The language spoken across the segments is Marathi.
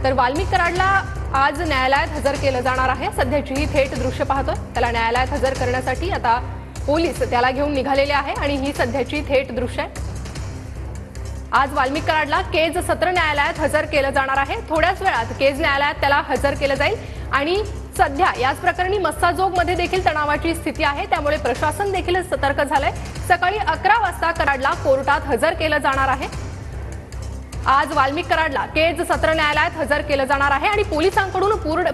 तर वाल्मिक कराडला आज न्यायालयात हजर केलं जाणार आहे। सध्याची ही थेट दृश्य पाहतोय। त्याला न्यायालयात हजर करण्यासाठी आता पोलीस त्याला घेऊन निघालेले आहे आणि ही सध्याची थेट दृश्य आहे। आज वाल्मिक कराडला केज सत्र न्यायालयात हजर केलं जाणार आहे। थोड्याच वेळात केज न्यायालयात त्याला हजर केलं जाईल आणि सध्या याच प्रकरणी मस्साजोगमध्ये देखील तणावाची स्थिती आहे, त्यामुळे प्रशासन देखील सतर्क झालंय। सकाळी 11 वाजता कराडला कोर्टात हजर केलं जाणार आहे। आज वाल्मिक कराडला केज सत्र न्यायालयात हजर केलं जाणार आहे आणि पोलिसांकडून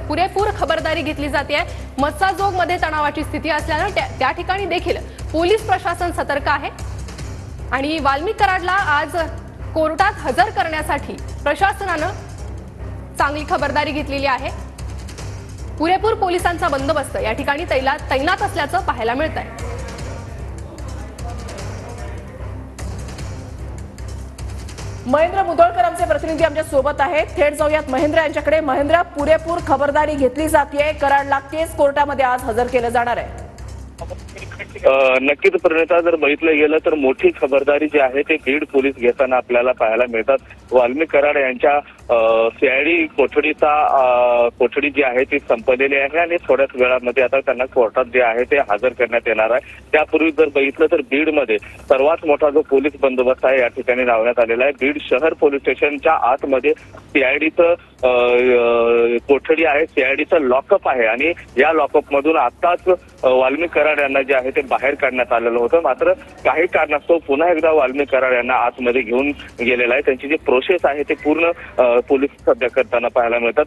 पुरेपूर खबरदारी घेतली जाते। मस्साजोगमध्ये तणावाची स्थिती असल्याने त्या ठिकाणी देखील पोलीस प्रशासन सतर्क आहे आणि वाल्मिक कराडला आज कोर्टात हजर करण्यासाठी प्रशासनानं चांगली खबरदारी घेतलेली आहे। पुरेपूर पोलिसांचा बंदोबस्त या ठिकाणी तैनात असल्याचं पाहायला मिळतंय। महेंद्र मुदोळकर आमचे प्रतिनिधी आमच्या सोबत आहेत। थेट जाऊयात महेंद्र यांच्याकडे। महेंद्र, पुरेपूर खबरदारी घेतली जाते, कराडला केस कोर्टामध्ये आज हजर केलं जाणार आहे। नक्कीच प्रणिता, जर बघितलं गेलं तर मोठी खबरदारी जी आहे ते बीड पोलीस घेताना आपल्याला पाहायला मिळतात। वाल्मिक कराड यांच्या सीआयडी कोठडी जी आहे ती संपलेली आहे आणि थोड्याच वेळामध्ये आता त्यांना कोर्टात जे आहे ते हजर करण्यात येणार आहे। त्यापूर्वी जर बघितलं तर बीडमध्ये सर्वात मोठा जो पोलीस बंदोबस्त आहे या ठिकाणी लावण्यात आलेला आहे। बीड शहर पोलीस स्टेशनच्या आतमध्ये सीआयडीचं कोठडी आहे, सीआयडीचं लॉकअप आहे आणि या लॉकअप मधून आताच वाल्मिक कराड यांना जे आहे ते बाहेर काढण्यात आलेलं होतं। मात्र काही कारणास्तव पुन्हा एकदा वाल्मिक कराड यांना आतमध्ये घेऊन गेलेला आहे। त्यांची जी प्रोसेस आहे ते पूर्ण पोलीस सध्या करताना पाहायला मिळतात।